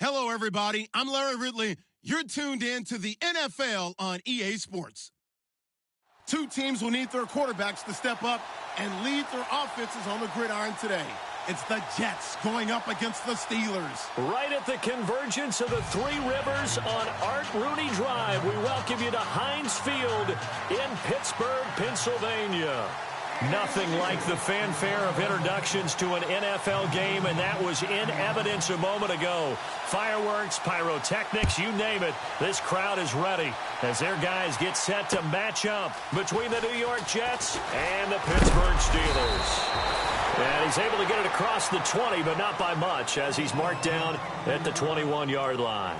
Hello, everybody. I'm Larry Ridley. You're tuned in to the NFL on EA Sports. Two teams will need their quarterbacks to step up and lead their offenses on the gridiron today. It's the Jets going up against the Steelers. Right at the convergence of the Three Rivers on Art Rooney Drive, we welcome you to Heinz Field in Pittsburgh, Pennsylvania. Nothing like the fanfare of introductions to an NFL game, and that was in evidence a moment ago. Fireworks, pyrotechnics, you name it. This crowd is ready as their guys get set to match up between the New York Jets and the Pittsburgh Steelers. And he's able to get it across the 20, but not by much, as he's marked down at the 21-yard line.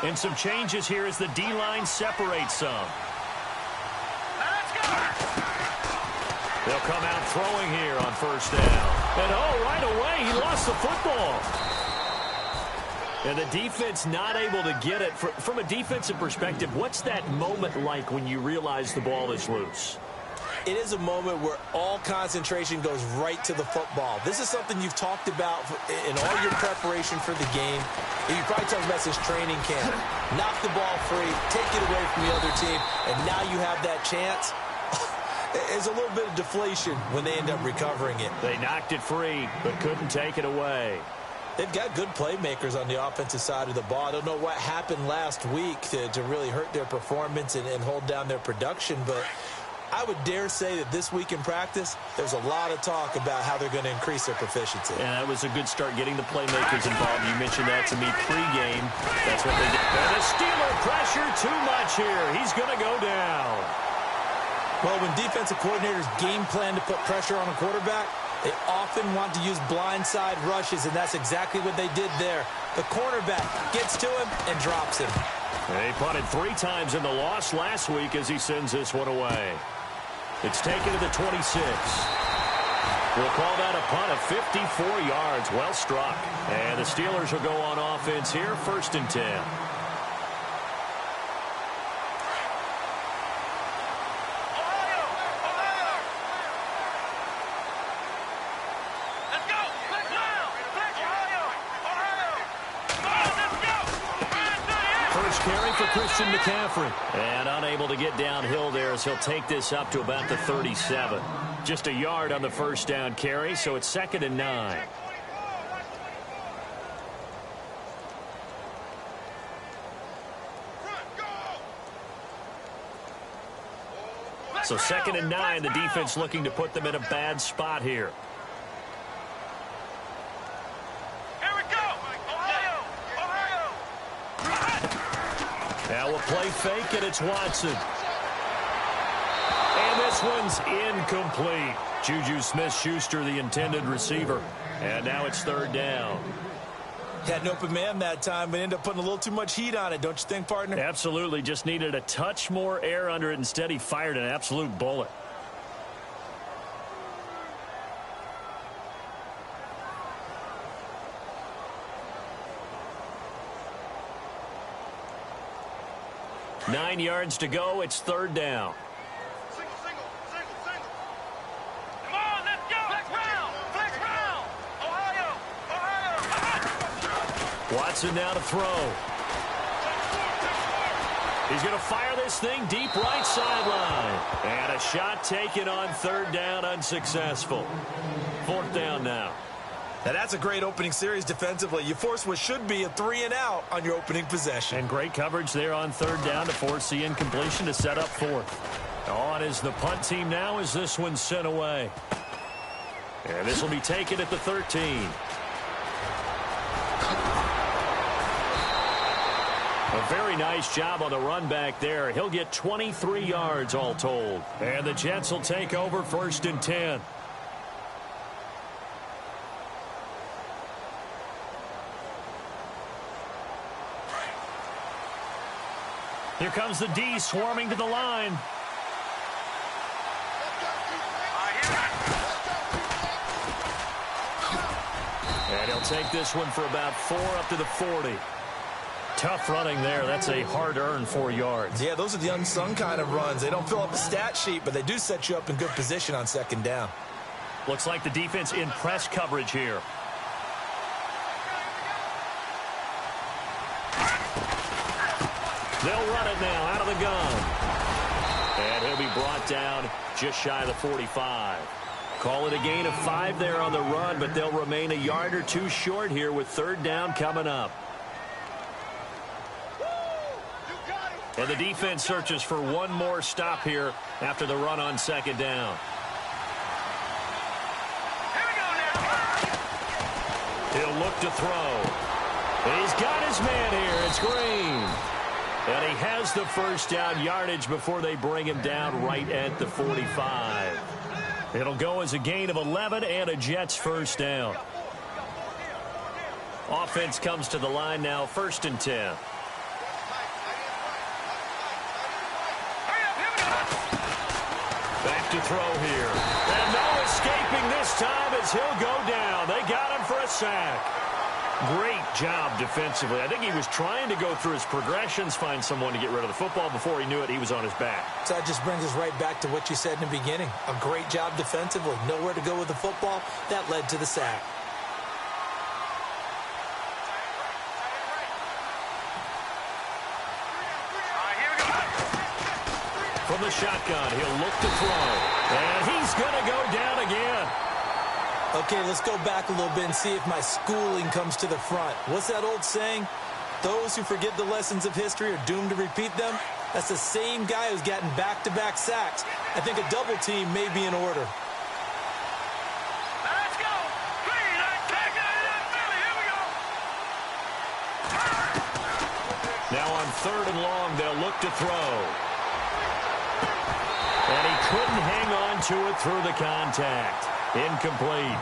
And some changes here as the D-line separates some. Let's go! They'll come out throwing here on first down. And right away, he lost the football. And the defense not able to get it. From a defensive perspective, what's that moment like when you realize the ball is loose? It is a moment where all concentration goes right to the football. This is something you've talked about in all your preparation for the game. And you probably talked about since training camp. Knock the ball free, take it away from the other team, and now you have that chance. It's a little bit of deflation when they end up recovering it. They knocked it free, but couldn't take it away. They've got good playmakers on the offensive side of the ball. I don't know what happened last week to really hurt their performance and hold down their production, but I would dare say that this week in practice, there's a lot of talk about how they're going to increase their proficiency. And that was a good start getting the playmakers involved. You mentioned that to me pregame. That's what they did. And the Steeler pressure too much here. He's going to go down. Well, when defensive coordinators game plan to put pressure on a quarterback, they often want to use blindside rushes, and that's exactly what they did there. The cornerback gets to him and drops him. They punted 3 times in the loss last week as he sends this one away. It's taken to the 26. We'll call that a punt of 54 yards. Well struck. And the Steelers will go on offense here, 1st and 10. Carry for Christian McCaffrey. And unable to get downhill there as he'll take this up to about the 37. Just a yard on the first down carry, so it's 2nd and 9. So 2nd and 9, the defense looking to put them in a bad spot here. Now we'll play fake, and it's Watson. And this one's incomplete. Juju Smith-Schuster, the intended receiver. And now it's 3rd down. Had an open man that time, but ended up putting a little too much heat on it, don't you think, partner? Absolutely. Just needed a touch more air under it. Instead, he fired an absolute bullet. Nine yards to go. It's 3rd down. Single. Come on, let's go. Flex round. Ohio. Watson now to throw. He's going to fire this thing deep right sideline. And a shot taken on 3rd down, unsuccessful. 4th down now. Now that's a great opening series defensively. You force what should be a 3-and-out on your opening possession. And great coverage there on 3rd down to force the incompletion to set up 4th. On is the punt team now as this one's sent away. And this will be taken at the 13. A very nice job on the run back there. He'll get 23 yards all told. And the Jets will take over 1st and 10. Here comes the D swarming to the line. And he'll take this one for about 4 up to the 40. Tough running there. That's a hard-earned 4 yards. Yeah, those are the unsung kind of runs. They don't fill up a stat sheet, but they do set you up in good position on second down. Looks like the defense in press coverage here. They'll run it now out of the gun. And he'll be brought down just shy of the 45. Call it a gain of 5 there on the run, but they'll remain a yard or two short here with third down coming up. And the defense searches for one more stop here after the run on second down. He'll look to throw. He's got his man here. It's Green. And he has the first down yardage before they bring him down right at the 45. It'll go as a gain of 11 and a Jets first down. Offense comes to the line now, 1st and 10. Back to throw here. And no escaping this time as he'll go down. They got him for a sack. Great job defensively. I think he was trying to go through his progressions, find someone to get rid of the football. Before he knew it, he was on his back. So that just brings us right back to what you said in the beginning. A great job defensively. Nowhere to go with the football. That led to the sack. From the shotgun, he'll look to throw. And he's going to go down again. Okay, let's go back a little bit and see if my schooling comes to the front. What's that old saying? Those who forget the lessons of history are doomed to repeat them. That's the same guy who's gotten back-to-back sacks. I think a double team may be in order. Let's go. Green, attack it. Here we go. Now on 3rd and long, they'll look to throw. And he couldn't hang on to it through the contact. Incomplete.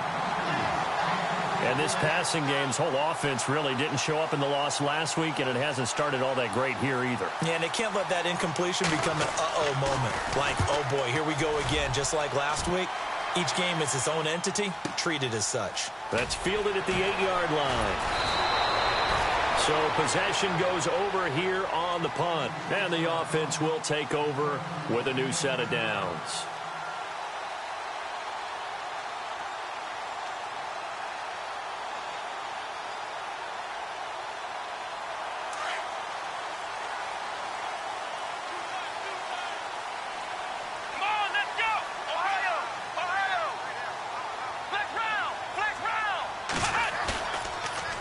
And this passing game's whole offense really didn't show up in the loss last week, and it hasn't started all that great here either. Yeah, and they can't let that incompletion become an uh-oh moment. Like, oh boy, here we go again, just like last week. Each game is its own entity, treated as such. That's fielded at the 8-yard line. So possession goes over here on the punt, and the offense will take over with a new set of downs.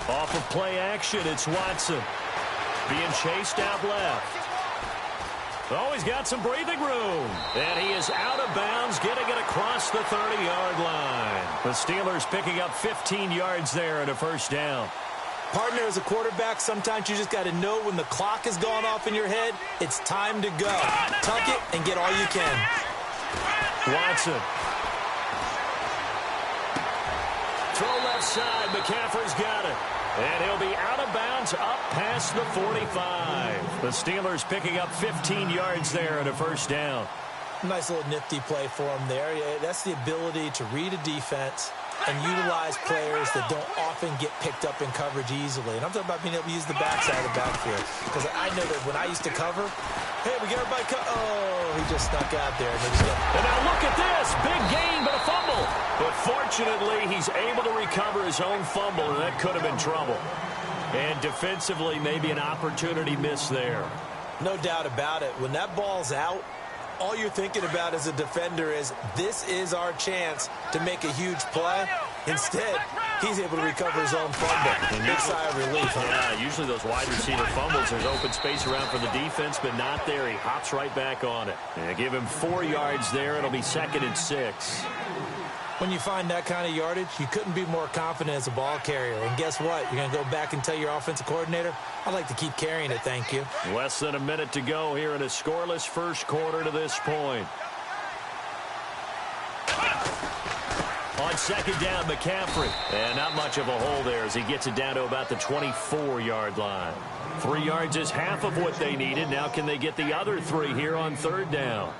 Off of play action, it's Watson. Being chased out left. Oh, he's got some breathing room. And he is out of bounds, getting it across the 30-yard line. The Steelers picking up 15 yards there and a first down. Partner, as a quarterback, sometimes you just got to know when the clock has gone off in your head, it's time to go. Tuck it and get all you can. Watson. Throw left side. McCaffrey's got it. And he'll be out of bounds up past the 45. The Steelers picking up 15 yards there and a first down. Nice little nifty play for him there. Yeah, that's the ability to read a defense and utilize players that don't often get picked up in coverage easily. And I'm talking about being able to use the backside of the backfield. Because I know that when I used to cover, hey, we get everybody oh, he just snuck out there. And now look at this. Big gain, but a fumble. But fortunately, he's able to recover his own fumble, and that could have been trouble. And defensively, maybe an opportunity missed there. No doubt about it. When that ball's out, all you're thinking about as a defender is, this is our chance to make a huge play. Instead, he's able to recover his own fumble. Big sigh of relief. Yeah, usually those wide receiver fumbles, there's open space around for the defense, but not there. He hops right back on it. And give him 4 yards there. It'll be 2nd and 6. When you find that kind of yardage, you couldn't be more confident as a ball carrier. And guess what? You're going to go back and tell your offensive coordinator, I'd like to keep carrying it, thank you. Less than a minute to go here in a scoreless first quarter to this point. On second down, McCaffrey. And not much of a hole there as he gets it down to about the 24-yard line. 3 yards is half of what they needed. Now can they get the other 3 here on third down?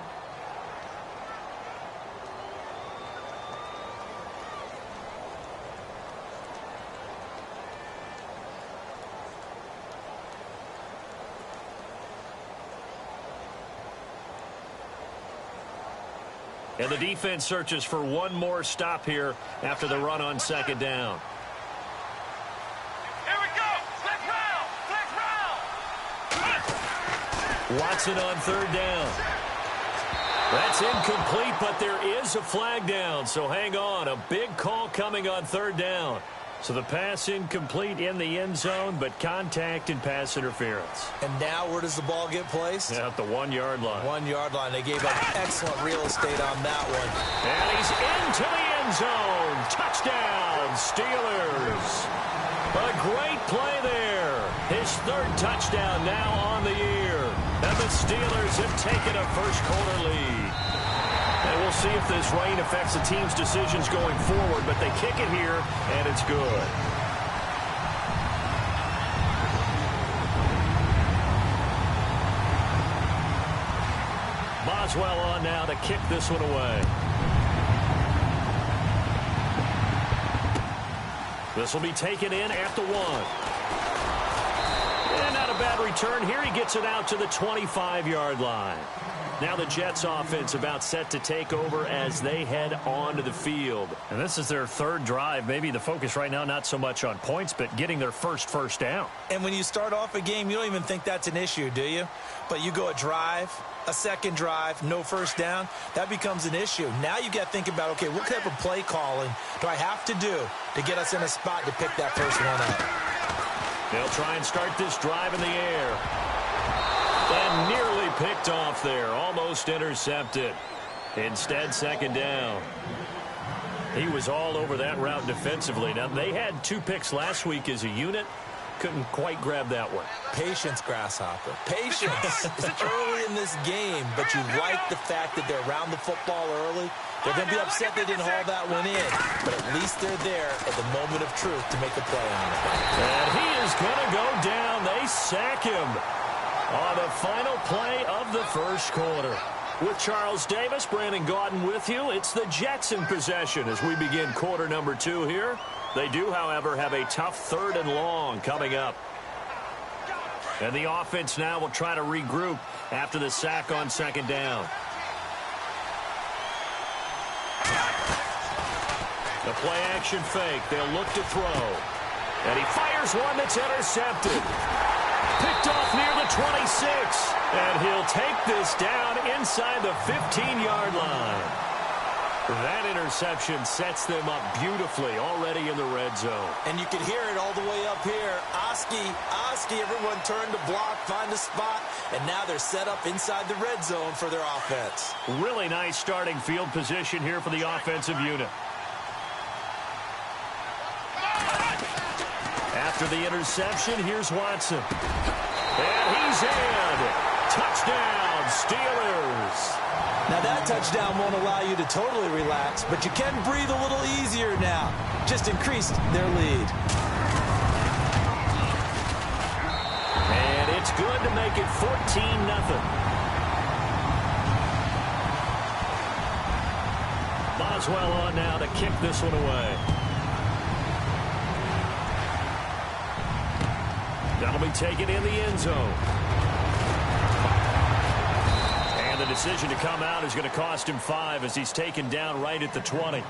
And the defense searches for one more stop here after the run on second down. Here we go. Flex round. Watson on third down. That's incomplete, but there is a flag down, so hang on. A big call coming on third down. So the pass incomplete in the end zone, but contact and pass interference. And now where does the ball get placed? At the 1-yard line. 1-yard line. They gave up excellent real estate on that one. And he's into the end zone. Touchdown, Steelers. A great play there. His third touchdown now on the year. And the Steelers have taken a first-quarter lead. And we'll see if this rain affects the team's decisions going forward, but they kick it here, and it's good. Boswell on now to kick this one away. This will be taken in at the 1. And not a bad return here. He gets it out to the 25-yard line. Now the Jets offense about set to take over as they head onto the field. And this is their third drive. Maybe the focus right now not so much on points, but getting their first down. And when you start off a game, you don't even think that's an issue, do you? But you go a drive, a second drive, no first down, that becomes an issue. Now you got to think about, okay, what type of play calling do I have to do to get us in a spot to pick that first one up? They'll try and start this drive in the air. And nearly picked off there. Almost intercepted. Instead, second down. He was all over that route defensively. Now, they had 2 picks last week as a unit. Couldn't quite grab that one. Patience, Grasshopper. Patience. It's early in this game, but you like the fact that they're around the football early. They're going to be upset they didn't haul that one in, but at least they're there at the moment of truth to make a play on it. And he is going to go down. They sack him on the final play of the first quarter. With Charles Davis, Brandon Gaudin with you. It's the Jets in possession as we begin quarter number 2 here. They do, however, have a tough 3rd and long coming up. And the offense now will try to regroup after the sack on second down. The play action fake. They'll look to throw. And he fires one that's intercepted. Picked off near the 26. And he'll take this down inside the 15-yard line. That interception sets them up beautifully already in the red zone. And you can hear it all the way up here. Oski, everyone turned to block, find a spot, and now they're set up inside the red zone for their offense. Really nice starting field position here for the offensive unit. After the interception, here's Watson. And he's in. Touchdown, Steelers. Now that touchdown won't allow you to totally relax, but you can breathe a little easier now. Just increased their lead. And it's good to make it 14-0. Boswell on now to kick this one away. That'll be taken in the end zone. And the decision to come out is going to cost him 5 as he's taken down right at the 20.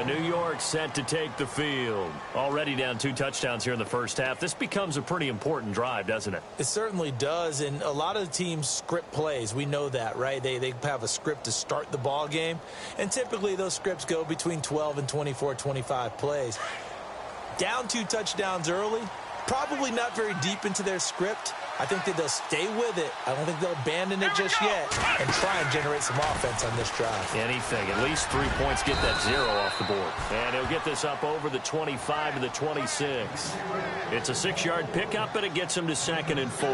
New York set to take the field. Already down 2 touchdowns here in the first half. This becomes a pretty important drive, doesn't it? It certainly does, and a lot of the teams script plays. We know that, right? They have a script to start the ball game, and typically those scripts go between 12 and 24, 25 plays. Down 2 touchdowns early, probably not very deep into their script. I think that they'll stay with it. I don't think they'll abandon it just yet and try and generate some offense on this drive. Anything. At least 3 points, get that 0 off the board. And he'll get this up over the 25 to the 26. It's a 6-yard pickup, and it gets him to 2nd and 4.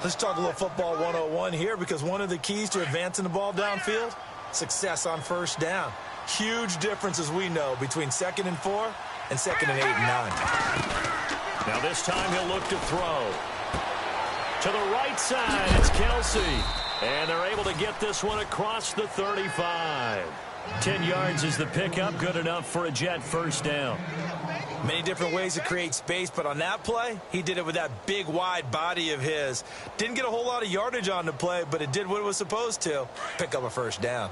Let's talk a little football 101 here, because one of the keys to advancing the ball downfield, success on first down. Huge difference, as we know, between 2nd and 4 and 2nd and 8 and 9. Now this time he'll look to throw. To the right side, it's Kelsey. And they're able to get this one across the 35. 10 yards is the pickup, good enough for a Jet first down. Many different ways to create space, but on that play, he did it with that big, wide body of his. Didn't get a whole lot of yardage on the play, but it did what it was supposed to. Pick up a first down.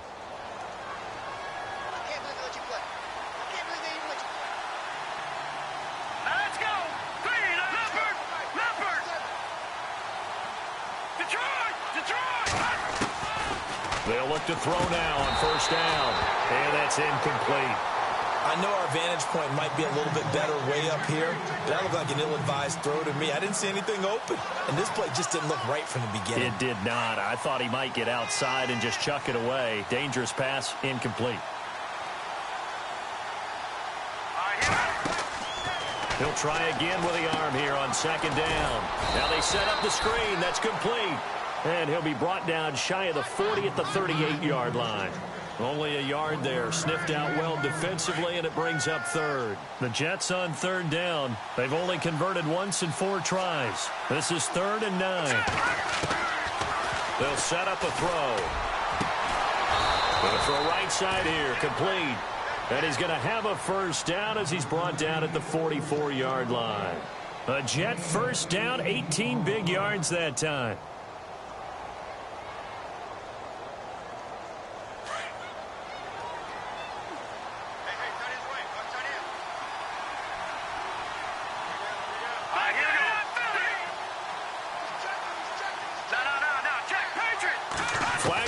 They'll look to throw now on first down. And that's incomplete. I know our vantage point might be a little bit better way up here, but that looked like an ill-advised throw to me. I didn't see anything open, and this play just didn't look right from the beginning. It did not. I thought he might get outside and just chuck it away. Dangerous pass, incomplete. He'll try again with the arm here on second down. Now they set up the screen. That's complete. And he'll be brought down shy of the 40 at the 38-yard line. Only a yard there. Sniffed out well defensively, and it brings up third. The Jets on third down. They've only converted once in 4 tries. This is 3rd and 9. They'll set up a throw. Going to throw right side here. Complete. And he's going to have a first down as he's brought down at the 44-yard line. A Jet first down, 18 big yards that time.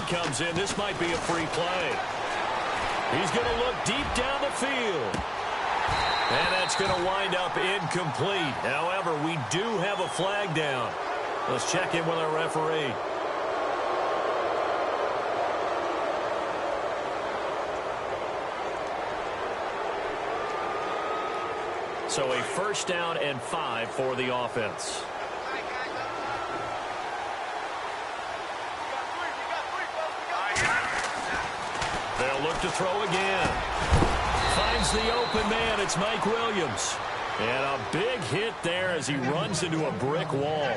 Comes in. This might be a free play. He's going to look deep down the field. And that's going to wind up incomplete. However, we do have a flag down. Let's check in with our referee. So a first down and 5 for the offense. They'll look to throw again. Finds the open man. It's Mike Williams. And a big hit there as he runs into a brick wall.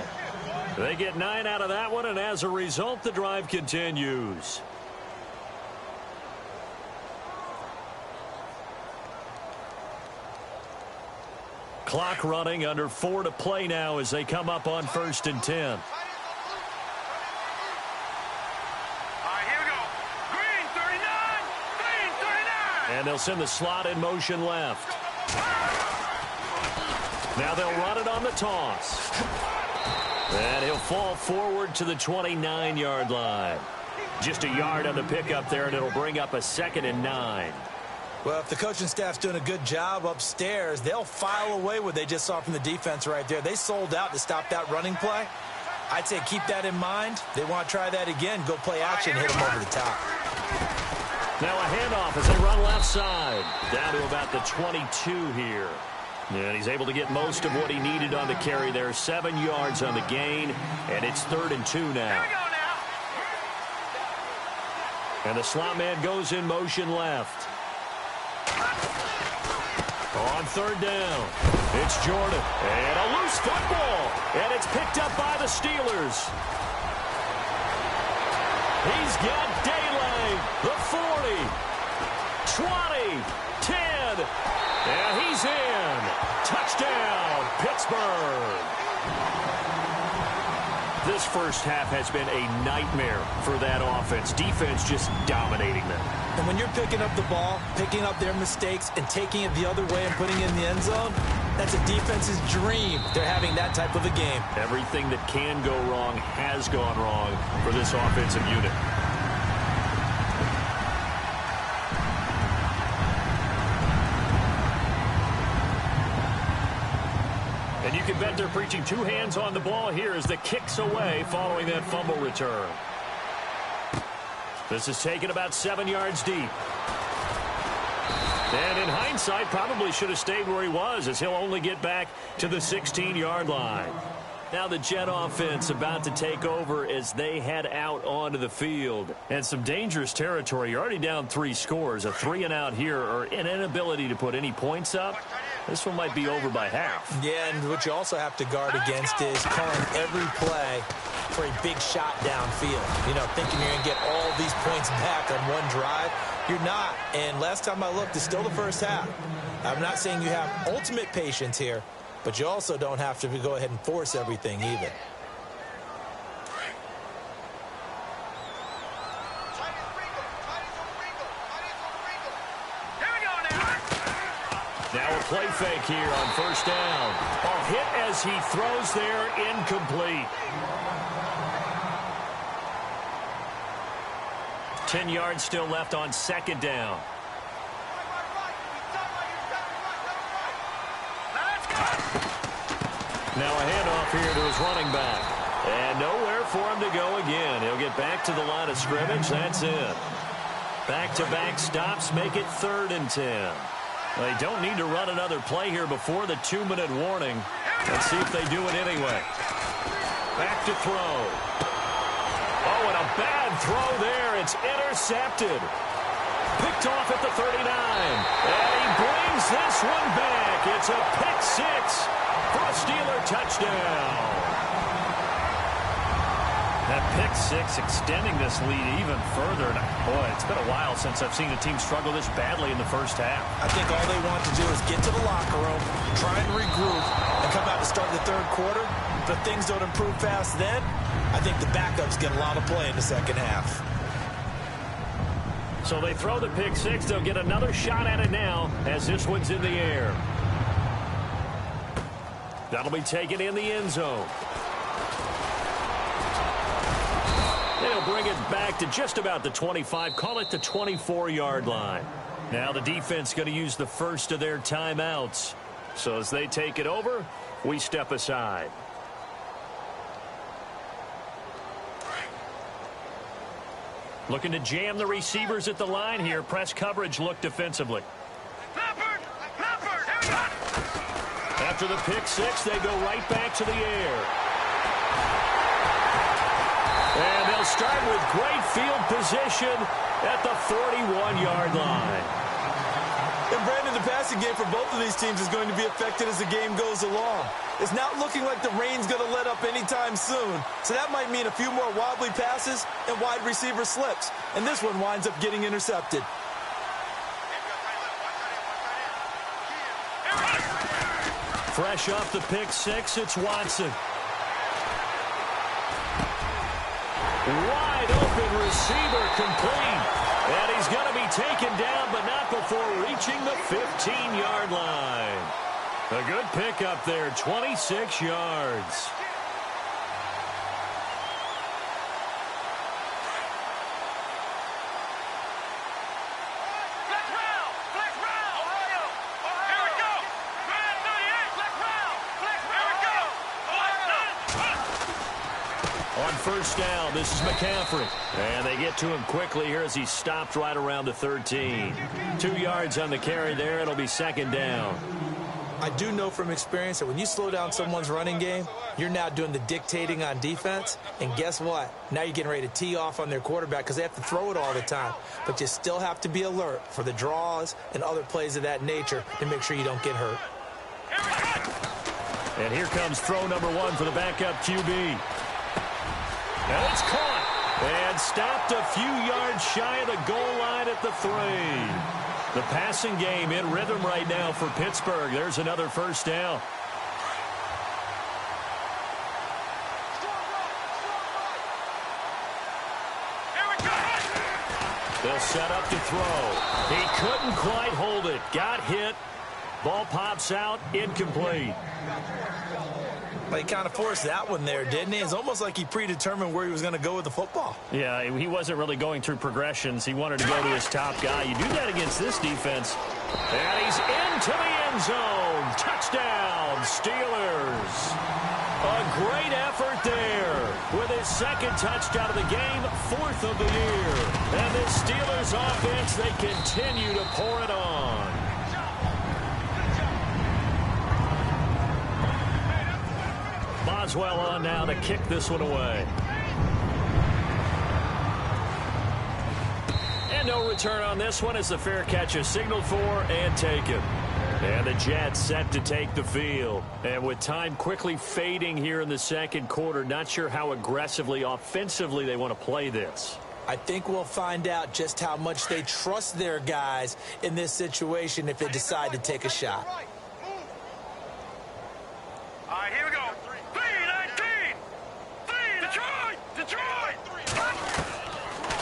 They get 9 out of that one, and as a result, the drive continues. Clock running, under 4 to play now as they come up on 1st and 10. And they'll send the slot in motion left. Now they'll run it on the toss. And he'll fall forward to the 29-yard line. Just a yard on the pickup there, and it'll bring up a 2nd and 9. Well, if the coaching staff's doing a good job upstairs, they'll file away what they just saw from the defense right there. They sold out to stop that running play. I'd say keep that in mind. They want to try that again. Go play action, hit them over the top. Now a handoff as they run left side. Down to about the 22 here. And he's able to get most of what he needed on the carry there. 7 yards on the gain. And it's 3rd and 2 now. And the slot man goes in motion left. On 3rd down, it's Jordan. And a loose football. And it's picked up by the Steelers. He's got daylight. The 40, 20, 10, and he's in. Touchdown, Pittsburgh. This first half has been a nightmare for that offense. Defense just dominating them. And when you're picking up the ball, picking up their mistakes, and taking it the other way and putting it in the end zone, that's a defense's dream. They're having that type of a game. Everything that can go wrong has gone wrong for this offensive unit. And you can bet they're preaching 2 hands on the ball here as the kick's away following that fumble return. This is taken about 7 yards deep. And in hindsight, probably should have stayed where he was as he'll only get back to the 16-yard line. Now the Jet offense about to take over as they head out onto the field. And some dangerous territory. You're already down 3 scores. A 3-and-out here or an inability to put any points up. This one might be over by half. Yeah, and what you also have to guard against is calling every play for a big shot downfield. You know, thinking you're going to get all these points back on one drive. You're not. And last time I looked, it's still the first half. I'm not saying you have ultimate patience here, but you also don't have to go ahead and force everything either. Now a play fake here on first down. A hit as he throws there, incomplete. 10 yards still left on second down. Now a handoff here to his running back. And nowhere for him to go again. He'll get back to the line of scrimmage. That's it. Back-to-back stops make it 3rd and 10. They don't need to run another play here before the 2-minute warning. Let's see if they do it anyway. Back to throw. Oh, and a bad throw there. It's intercepted. Picked off at the 39. And he brings this one back. It's a pick six for a Steeler touchdown. That pick six extending this lead even further. And boy, it's been a while since I've seen a team struggle this badly in the first half. I think all they want to do is get to the locker room, try and regroup, and come out to start the third quarter. But if things don't improve fast then, I think the backups get a lot of play in the second half. So they throw the pick six. They'll get another shot at it now as this one's in the air. That'll be taken in the end zone. They'll bring it back to just about the 25. Call it the 24-yard line. Now the defense going to use the first of their timeouts. So as they take it over, we step aside. Looking to jam the receivers at the line here. Press coverage look defensively. After the pick six, they go right back to the air. And they'll start with great field position at the 41-yard line. And Brandon, the passing game for both of these teams is going to be affected as the game goes along. It's not looking like the rain's going to let up anytime soon. So that might mean a few more wobbly passes and wide receiver slips. And this one winds up getting intercepted. Fresh off the pick six, it's Watson. Wide open receiver complete. And he's going to be taken down, but not before reaching the 15-yard line. A good pickup there, 26 yards. On first down, this is McCaffrey. And they get to him quickly here as he stopped right around the 13. 2 yards on the carry there. It'll be second down. I do know from experience that when you slow down someone's running game, you're now doing the dictating on defense. And guess what? Now you're getting ready to tee off on their quarterback because they have to throw it all the time. But you still have to be alert for the draws and other plays of that nature to make sure you don't get hurt. And here comes throw number one for the backup QB. And it's caught and stopped a few yards shy of the goal line at the 3. The passing game in rhythm right now for Pittsburgh. There's another first down. They'll set up to throw. He couldn't quite hold it. Got hit. Ball pops out. Incomplete. Well, he kind of forced that one there, didn't he? It's almost like he predetermined where he was going to go with the football. Yeah, he wasn't really going through progressions. He wanted to go to his top guy. You do that against this defense. And he's into the end zone. Touchdown, Steelers. A great effort there with his second touchdown of the game, 4th of the year. And this Steelers offense, they continue to pour it on. Boswell on now to kick this one away. And no return on this one as the fair catch is signaled for and taken. And the Jets set to take the field. And with time quickly fading here in the second quarter, not sure how aggressively, offensively they want to play this. I think we'll find out just how much they trust their guys in this situation if they decide to take a shot. All right, here we go. 3-19. Detroit.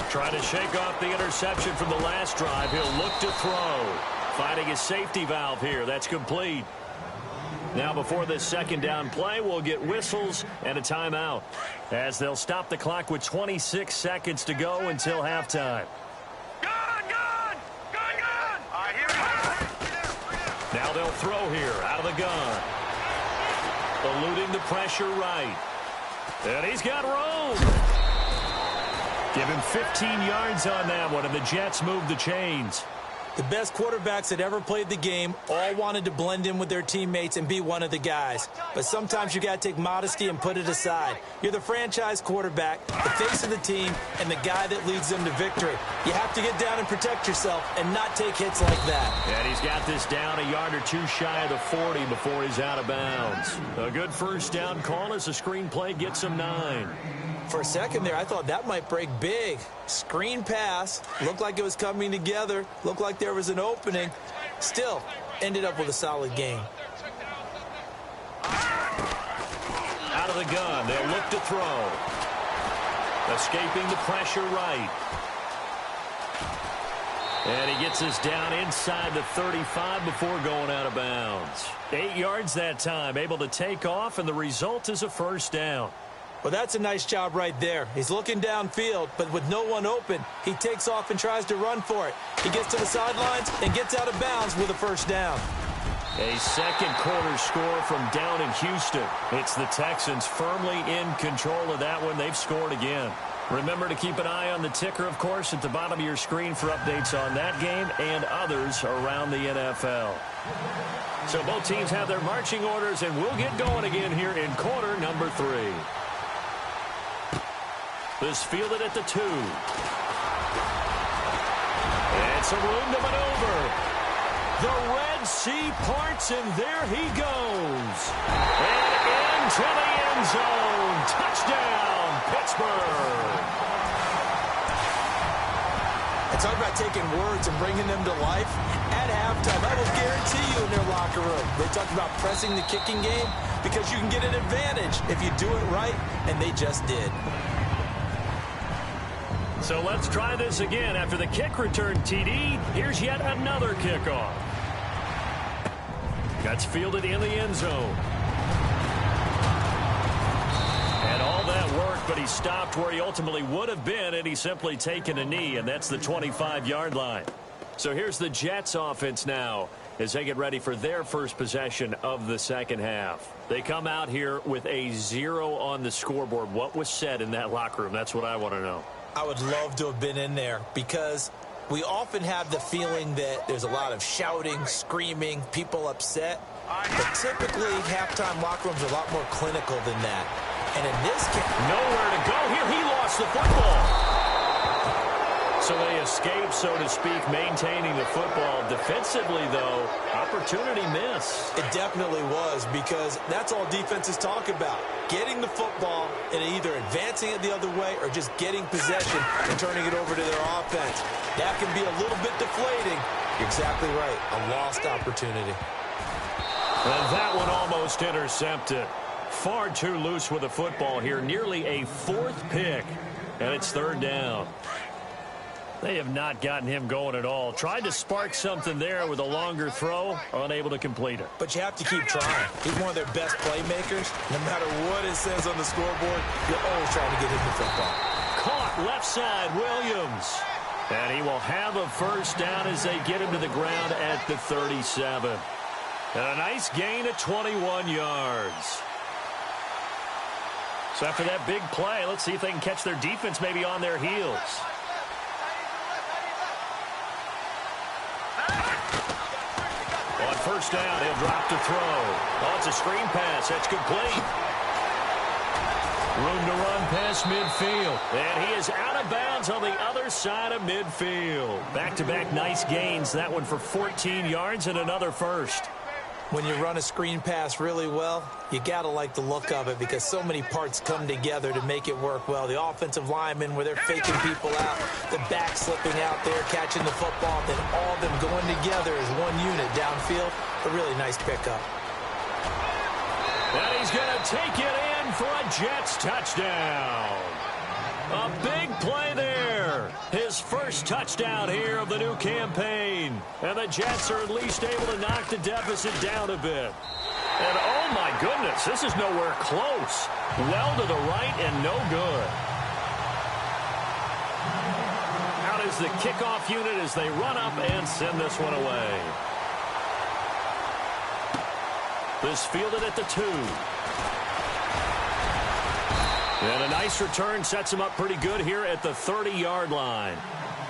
Trying to shake off the interception from the last drive. He'll look to throw. Finding his safety valve here. That's complete. Now before this second down play, we'll get whistles and a timeout, as they'll stop the clock with 26 seconds to go until halftime. Gun! All right, here we go. Now they'll throw here out of the gun. Eluding the pressure right. And he's got room. Give him 15 yards on that one, and the Jets move the chains. The best quarterbacks that ever played the game all wanted to blend in with their teammates and be one of the guys. But sometimes you got to take modesty and put it aside. You're the franchise quarterback, the face of the team, and the guy that leads them to victory. You have to get down and protect yourself and not take hits like that. And he's got this down a yard or two shy of the 40 before he's out of bounds. A good first down call as the screenplay gets him 9. For a second there, I thought that might break big. Screen pass. Looked like it was coming together. Looked like there was an opening. Still, ended up with a solid game. Out of the gun. They'll look to throw. Escaping the pressure right. And he gets us down inside the 35 before going out of bounds. 8 yards that time. Able to take off, and the result is a first down. Well, that's a nice job right there. He's looking downfield, but with no one open, he takes off and tries to run for it. He gets to the sidelines and gets out of bounds with a first down. A second quarter score from down in Houston. It's the Texans firmly in control of that one. They've scored again. Remember to keep an eye on the ticker, of course, at the bottom of your screen for updates on that game and others around the NFL. So both teams have their marching orders, and we'll get going again here in quarter number 3. This fielded at the 2. And some room to maneuver. The Red Sea parts, and there he goes. And into the end zone. Touchdown, Pittsburgh. And talk about taking words and bringing them to life. At halftime, I will guarantee you in their locker room, they talked about pressing the kicking game because you can get an advantage if you do it right, and they just did. So let's try this again. After the kick return TD, here's yet another kickoff. That's fielded in the end zone. And all that work, but he stopped where he ultimately would have been, and he's simply taken a knee, and that's the 25-yard line. So here's the Jets offense now as they get ready for their first possession of the second half. They come out here with a 0 on the scoreboard. What was said in that locker room? That's what I want to know. I would love to have been in there because we often have the feeling that there's a lot of shouting, screaming, people upset. But typically, halftime locker rooms are a lot more clinical than that. And in this case, nowhere to go here. He lost the football. So they escape, so to speak, maintaining the football. Defensively, though, opportunity miss. It definitely was, because that's all defenses talk about. Getting the football and either advancing it the other way or just getting possession and turning it over to their offense. That can be a little bit deflating. You're exactly right. A lost opportunity. And that one almost intercepted. Far too loose with the football here. Nearly a 4th pick. And it's 3rd down. They have not gotten him going at all. Tried to spark something there with a longer throw. Unable to complete it. But you have to keep trying. He's one of their best playmakers. No matter what it says on the scoreboard, you're always trying to get him the football. Caught left side, Williams. And he will have a first down as they get him to the ground at the 37. And a nice gain of 21 yards. So after that big play, let's see if they can catch their defense maybe on their heels. On first down, he'll drop to throw. Oh, it's a screen pass. That's complete. Room to run past midfield. And he is out of bounds on the other side of midfield. Back-to-back nice gains. That one for 14 yards and another first. When you run a screen pass really well, you got to like the look of it because so many parts come together to make it work well. The offensive linemen, where they're faking people out, the back slipping out there, catching the football, then all of them going together as one unit downfield. A really nice pickup. And he's going to take it in for a Jets touchdown. A big play there. His first touchdown here of the new campaign. And the Jets are at least able to knock the deficit down a bit. And oh my goodness, this is nowhere close. Well to the right and no good. Out is the kickoff unit as they run up and send this one away. This fielded at the 2. And a nice return sets him up pretty good here at the 30-yard line.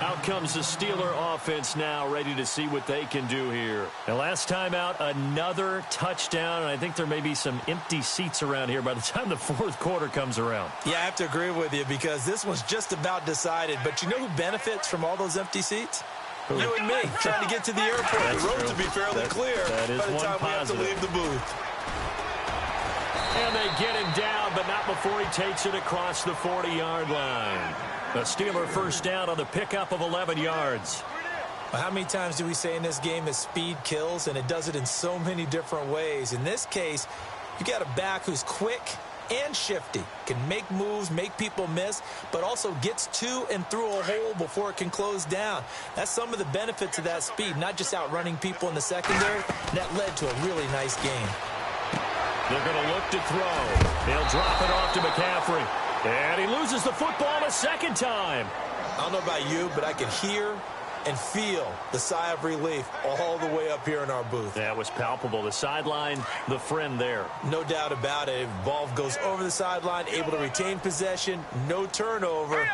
Out comes the Steeler offense now, ready to see what they can do here. And last time out, another touchdown, and I think there may be some empty seats around here by the time the fourth quarter comes around. Yeah, I have to agree with you because this one's just about decided. But you know who benefits from all those empty seats? Who? You and me, trying to get to the airport. That's the roads true. will be fairly clear that is by the time we have to leave the booth. And they get him down, but not before he takes it across the 40-yard line. A Steeler first down on the pickup of 11 yards. Well, how many times do we say in this game that speed kills, and it does it in so many different ways? In this case, you got a back who's quick and shifty, can make moves, make people miss, but also gets to and through a hole before it can close down. That's some of the benefits of that speed, not just outrunning people in the secondary. That led to a really nice game. They're going to look to throw. They'll drop it off to McCaffrey. And he loses the football a second time. I don't know about you, but I can hear and feel the sigh of relief all the way up here in our booth. That was palpable. The sideline, the friend there. No doubt about it. Ball goes over the sideline, able to retain possession, no turnover.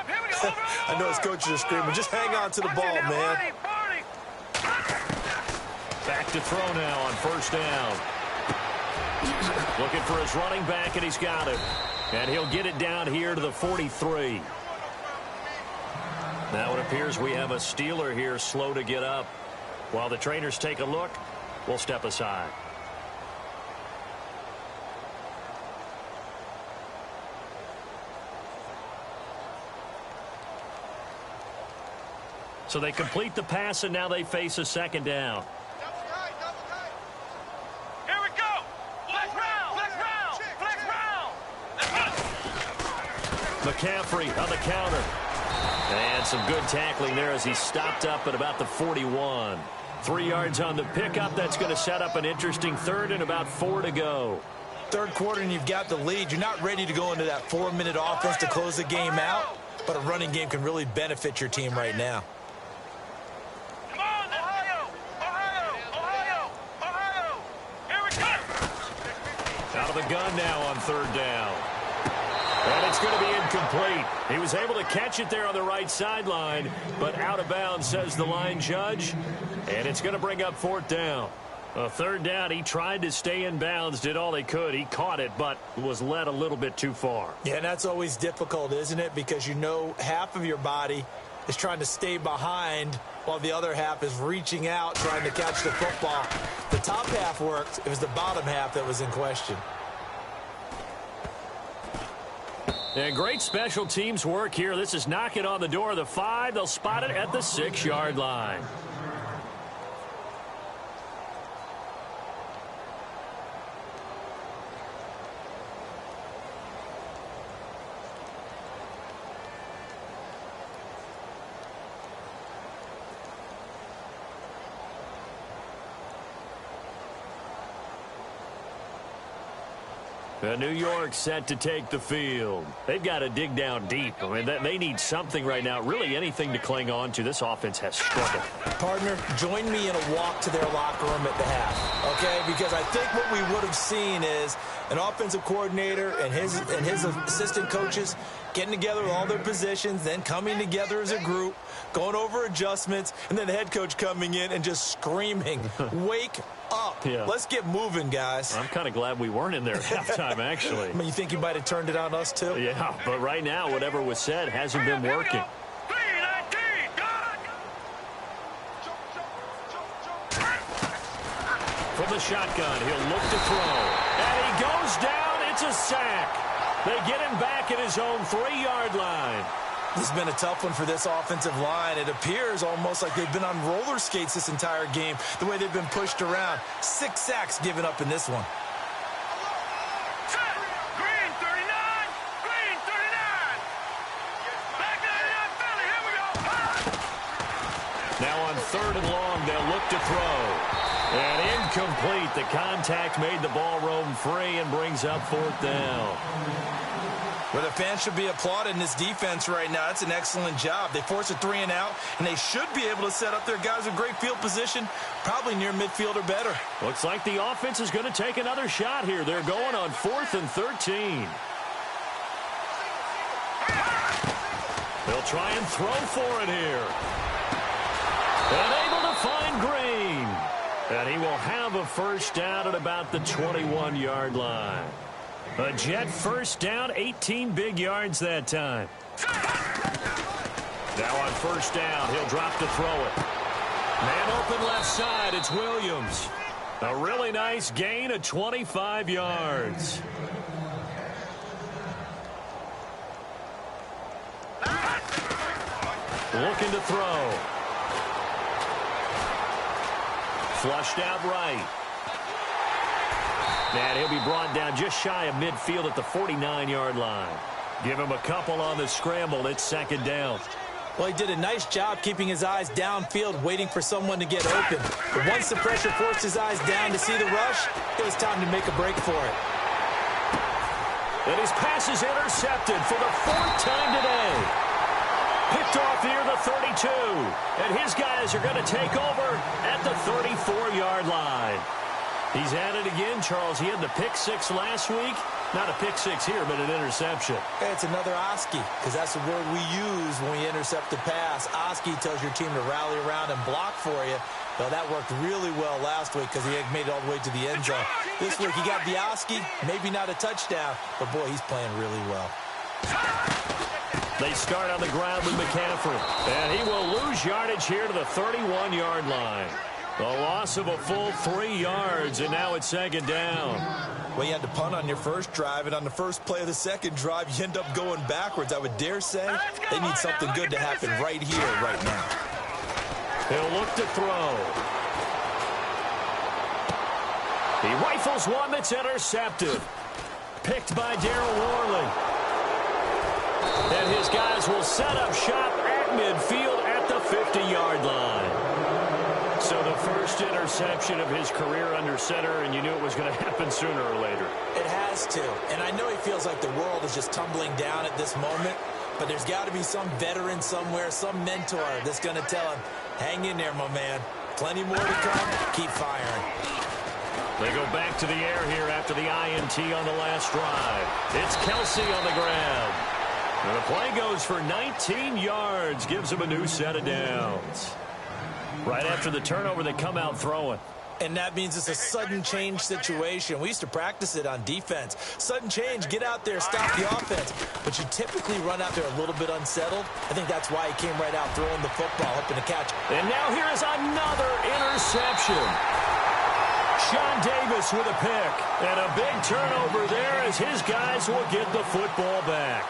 I know his coaches are screaming, just hang on to the ball, man. Back to throw now on first down. Looking for his running back, and he's got it. And he'll get it down here to the 43. Now it appears we have a Steeler here slow to get up. While the trainers take a look, we'll step aside. So they complete the pass, and now they face a second down. McCaffrey on the counter. And some good tackling there as he stopped up at about the 41. 3 yards on the pickup. That's going to set up an interesting third and about 4 to go. Third quarter and you've got the lead. You're not ready to go into that 4-minute offense to close the game out, but a running game can really benefit your team right now. Come on, Ohio! Ohio! Ohio! Ohio! Here we go! Out of the gun now on third down. And it's going to be incomplete. He was able to catch it there on the right sideline, but out of bounds, says the line judge. And it's going to bring up fourth down. A third down, he tried to stay in bounds, did all he could. He caught it, but was led a little bit too far. Yeah, and that's always difficult, isn't it? Because you know half of your body is trying to stay behind while the other half is reaching out, trying to catch the football. The top half worked. It was the bottom half that was in question. And great special teams work here. This is knocking on the door of the 5. They'll spot it at the 6-yard line. New York set to take the field. They've got to dig down deep. I mean, they need something right now, really anything to cling on to. This offense has struggled. Partner, join me in a walk to their locker room at the half, okay? Because I think what we would have seen is an offensive coordinator and his assistant coaches getting together with all their positions, then coming together as a group, going over adjustments, and then the head coach coming in and just screaming, wake up. Yeah. Let's get moving, guys. I'm kind of glad we weren't in there at halftime, actually. I mean, you think you might have turned it on us, too? Yeah, but right now, whatever was said hasn't been working. From the shotgun, he'll look to throw. And he goes down. It's a sack. They get him back at his own 3-yard line. This has been a tough one for this offensive line. It appears almost like they've been on roller skates this entire game, the way they've been pushed around. 6 sacks given up in this one. Green 39! Green 39! Back 99 Philly, here we go! Now on 3rd and long, they'll look to throw. And incomplete. The contact made the ball roam free and brings up 4th down. Well, the fans should be applauding this defense right now. That's an excellent job. They force a 3-and-out, and they should be able to set up their guys with great field position, probably near midfield or better. Looks like the offense is going to take another shot here. They're going on 4th and 13. They'll try and throw for it here. And able to find Green. And he will have a first down at about the 21-yard line. A Jet first down, 18 big yards that time. Now on first down, he'll drop to throw it. Man open left side, it's Williams. A really nice gain of 25 yards. Looking to throw. Flushed out right. And he'll be brought down just shy of midfield at the 49-yard line. Give him a couple on the scramble. It's 2nd down. Well, he did a nice job keeping his eyes downfield, waiting for someone to get open. But once the pressure forced his eyes down to see the rush, it was time to make a break for it. And his pass is intercepted for the 4th time today. Picked off near the 32. And his guys are going to take over at the 34-yard line. He's at it again, Charles. He had the pick 6 last week. Not a pick 6 here, but an interception. Hey, it's another Oski, because that's the word we use when we intercept a pass. Oski tells your team to rally around and block for you. Well, that worked really well last week because he had made it all the way to the end zone. This week, he got the Oski, maybe not a touchdown, but, boy, he's playing really well. They start on the ground with McCaffrey. And he will lose yardage here to the 31-yard line. A loss of a full 3 yards, and now it's 2nd down. Well, you had to punt on your first drive, and on the first play of the second drive, you end up going backwards. I would dare say they need something good to happen right here, right now. He'll look to throw. He rifles one that's intercepted. Picked by Darryl Worley. And his guys will set up shop at midfield at the 50-yard line. So the first interception of his career under center, and you knew it was going to happen sooner or later. It has to. And I know he feels like the world is just tumbling down at this moment, but there's got to be some veteran somewhere, some mentor that's going to tell him, hang in there, my man. Plenty more to come. Keep firing. They go back to the air here after the INT on the last drive. It's Kelsey on the ground. And the play goes for 19 yards, gives him a new set of downs. Right after the turnover, they come out throwing. And that means it's a sudden change situation. We used to practice it on defense. Sudden change, get out there, stop the offense. But you typically run out there a little bit unsettled. I think that's why he came right out throwing the football, hoping to catch. And now here is another interception. Sean Davis with a pick. And a big turnover there as his guys will get the football back.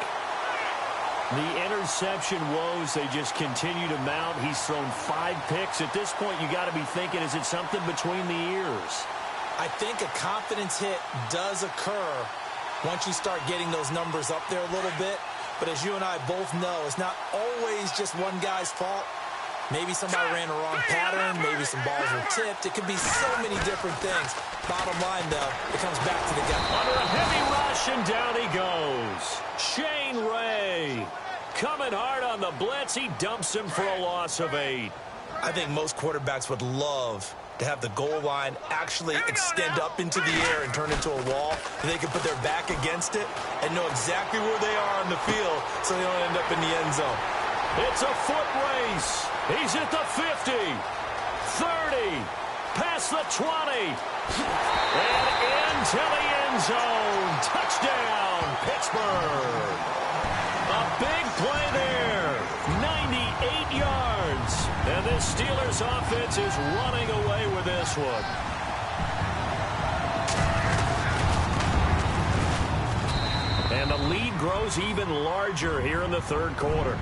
The interception woes, they just continue to mount. He's thrown 5 picks. At this point, you got to be thinking, is it something between the ears? I think a confidence hit does occur once you start getting those numbers up there a little bit. But as you and I both know, it's not always just one guy's fault. Maybe somebody ran a wrong pattern. Maybe some balls were tipped. It could be so many different things. Bottom line, though, it comes back to the guy. Under a heavy rush, and down he goes. Shane Ray coming hard on the blitz. He dumps him for a loss of 8. I think most quarterbacks would love to have the goal line actually extend up into the air and turn into a wall. They can put their back against it and know exactly where they are on the field so they don't end up in the end zone. It's a foot race. He's at the 50, 30, past the 20, and into the end zone. Touchdown, Pittsburgh. A big play there, 98 yards. And this Steelers offense is running away with this one. And the lead grows even larger here in the third quarter.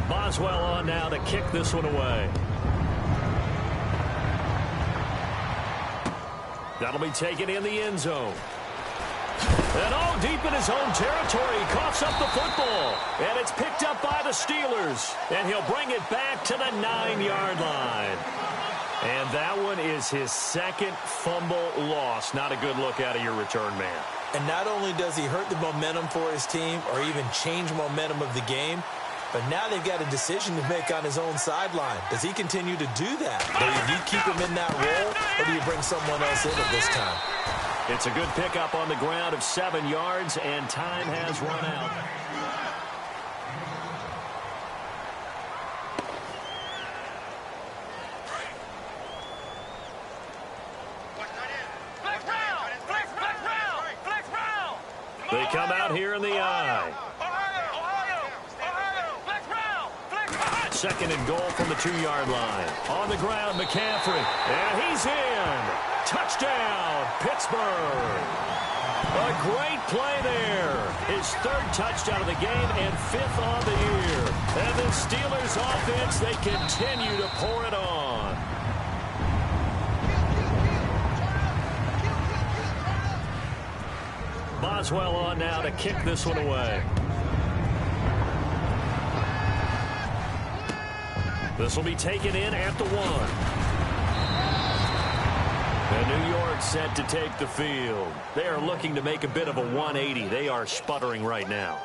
Boswell on now to kick this one away. That'll be taken in the end zone. And all deep in his own territory, he coughs up the football. And it's picked up by the Steelers. And he'll bring it back to the 9-yard line. And that one is his second fumble loss. Not a good look out of your return man. And not only does he hurt the momentum for his team or even change momentum of the game, but now they've got a decision to make on his own sideline. Does he continue to do that? Do you keep him in that role, or do you bring someone else in at this time? It's a good pickup on the ground of 7 yards, and time has run out. They come out here in the eye. Second and goal from the 2-yard line. On the ground, McCaffrey. And he's in. Touchdown, Pittsburgh. A great play there. His third touchdown of the game and 5th on the year. And the Steelers offense, they continue to pour it on. Boswell on now to kick this one away. This will be taken in at the 1. And New York set to take the field. They are looking to make a bit of a 180. They are sputtering right now.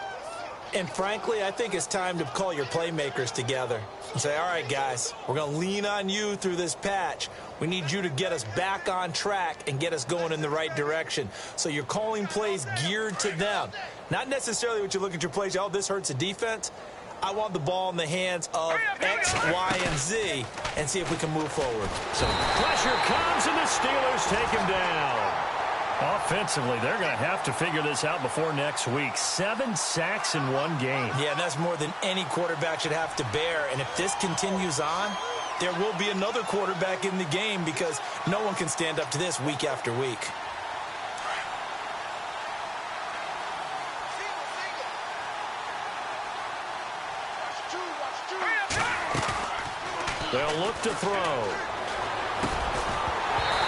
And frankly, I think it's time to call your playmakers together and say, all right, guys, we're going to lean on you through this patch. We need you to get us back on track and get us going in the right direction. So you're calling plays geared to them. Not necessarily what you look at your plays, oh, this hurts the defense. I want the ball in the hands of X, Y, and Z and see if we can move forward. So pressure comes, and the Steelers take him down. Offensively, they're going to have to figure this out before next week. 7 sacks in one game. Yeah, and that's more than any quarterback should have to bear. And if this continues on, there will be another quarterback in the game because no one can stand up to this week after week. They'll look to throw.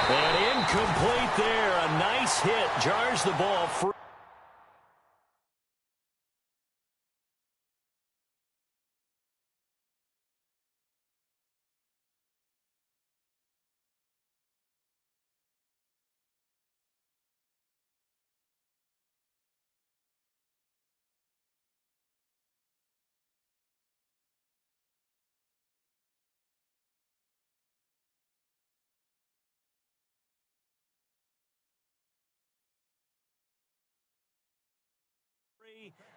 And incomplete there. A nice hit. Jars the ball free.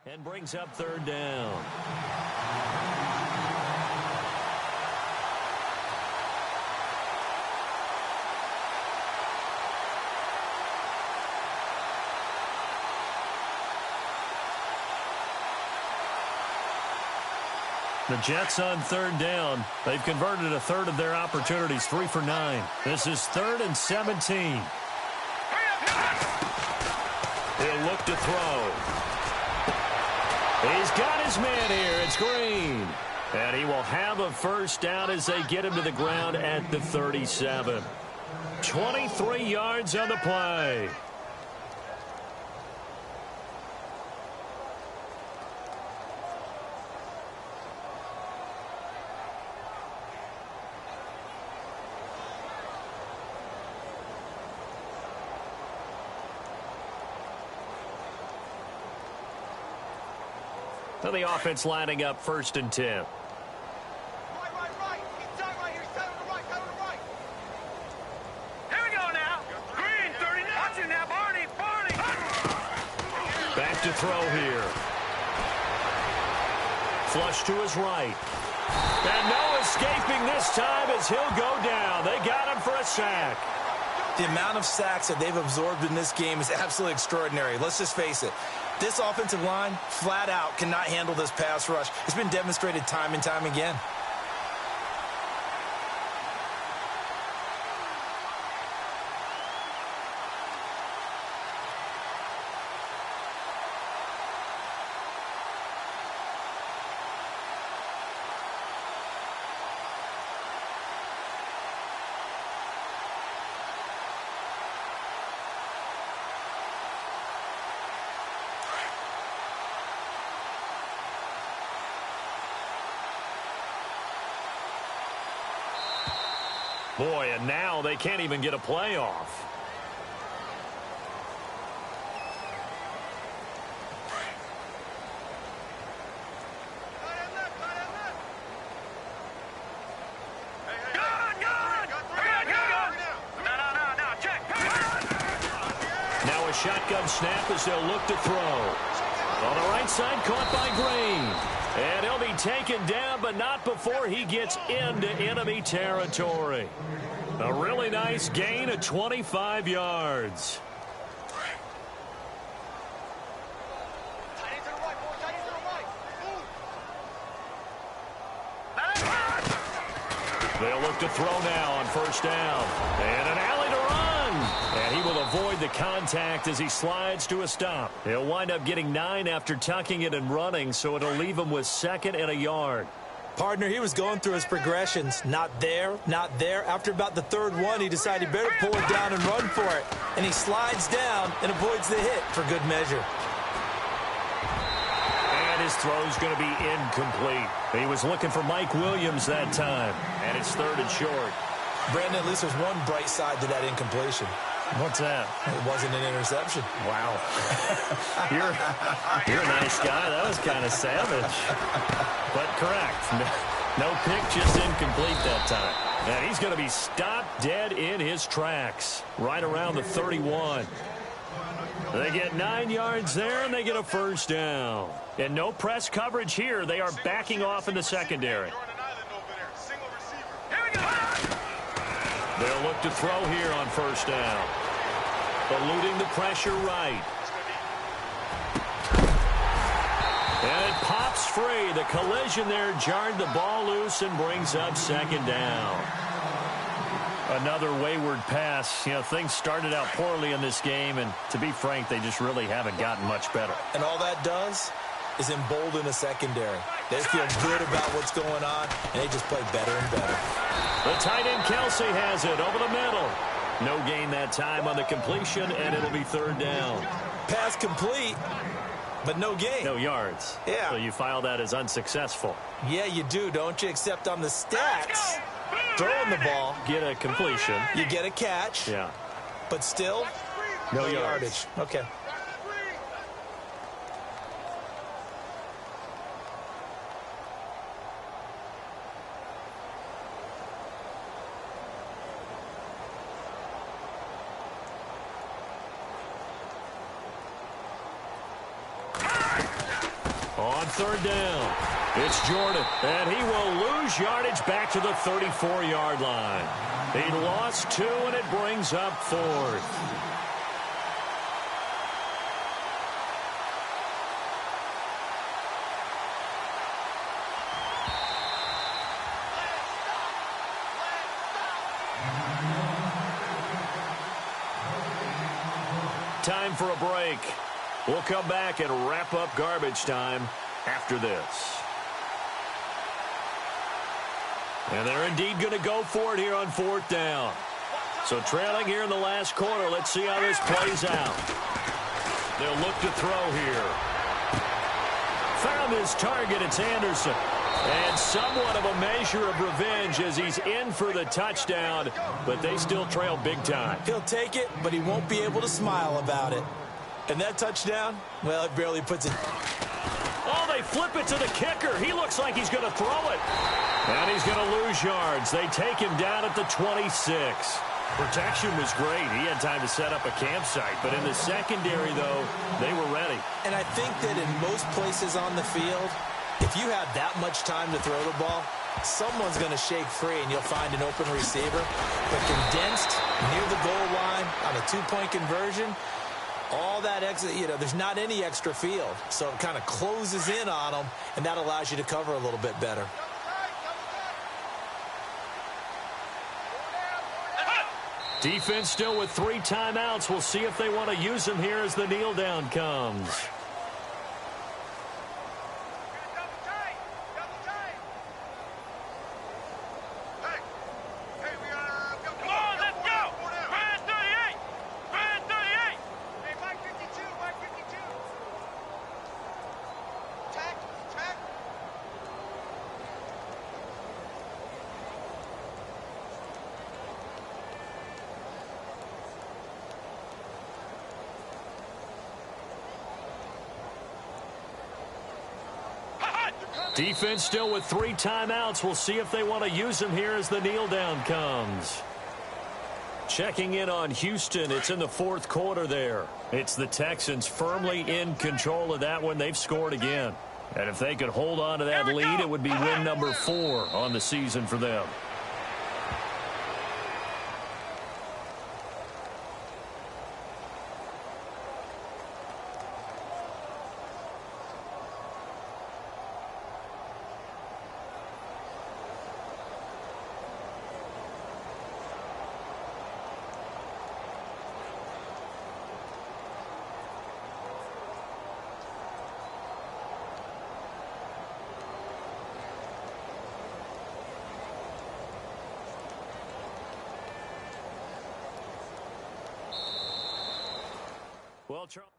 And brings up 3rd down. The Jets on 3rd down. They've converted a third of their opportunities, 3 for 9. This is 3rd and 17. He'll look to throw. He's got his man here. It's Green. And he will have a first down as they get him to the ground at the 37. 23 yards on the play. So the offense lining up 1st and 10. Right. He's done right here. He's done to the right. Here we go now. Green, 39. Watch it now, Barney. Back to throw here. Flush to his right. And no escaping this time as he'll go down. They got him for a sack. The amount of sacks that they've absorbed in this game is absolutely extraordinary. Let's just face it. This offensive line, flat out, cannot handle this pass rush. It's been demonstrated time and time again. Boy, and now they can't even get a playoff. Now a shotgun snap as they'll look to throw. On the right side, caught by Green. And he'll be taken down, but not before he gets into enemy territory. A really nice gain of 25 yards. They'll look to throw now on first down. And an alley to run. And he will avoid the contact as he slides to a stop. He'll wind up getting 9 after tucking it and running, so it'll leave him with 2nd and a yard. Partner, he was going through his progressions. Not there, not there. After about the 3rd one, he decided he better pull it down and run for it. And he slides down and avoids the hit for good measure. And his throw's going to be incomplete. He was looking for Mike Williams that time. And it's 3rd and short. Brandon, at least there's one bright side to that incompletion. What's that? It wasn't an interception. Wow. You're a nice guy. That was kind of savage. But correct. No pick, just incomplete that time. And he's going to be stopped dead in his tracks. Right around the 31. They get 9 yards there, and they get a first down. And no press coverage here. They are backing off in the secondary. They'll look to throw here on first down. Eluding the pressure right. And it pops free. The collision there jarred the ball loose and brings up 2nd down. Another wayward pass. You know, things started out poorly in this game, and to be frank, they just really haven't gotten much better. And all that does is embolden a secondary. They feel good about what's going on, and they just play better and better. The tight end Kelsey has it over the middle. No gain that time on the completion, and it'll be 3rd down. Pass complete, but no gain. No yards. Yeah. So you file that as unsuccessful. Yeah, you do, don't you? Except on the stats, throwing the ball, Get a completion. you get a catch, Yeah. but still, No yardage. Okay. On 3rd down, it's Jordan, and he will lose yardage back to the 34-yard line. He lost 2, and it brings up 4th. Time for a break. We'll come back and wrap up garbage time after this. And they're indeed going to go for it here on 4th down. So trailing here in the last quarter, let's see how this plays out. They'll look to throw here. Found his target, it's Anderson. And somewhat of a measure of revenge as he's in for the touchdown, but they still trail big time. He'll take it, but he won't be able to smile about it. And that touchdown, well, it barely puts it. Oh, they flip it to the kicker. He looks like he's going to throw it. And he's going to lose yards. They take him down at the 26. Protection was great. He had time to set up a campsite. But in the secondary, though, they were ready. And I think that in most places on the field, if you have that much time to throw the ball, someone's going to shake free and you'll find an open receiver. But condensed near the goal line on a 2-point conversion, all that extra, there's not any extra field. So it kind of closes in on them, and that allows you to cover a little bit better. Defense still with 3 timeouts. We'll see if they want to use them here as the kneel down comes. Defense still with 3 timeouts. We'll see if they want to use them here as the kneel down comes. Checking in on Houston. It's in the 4th quarter there. It's the Texans firmly in control of that one. They've scored again. And if they could hold on to that lead, it would be win number 4 on the season for them. Well, Charles.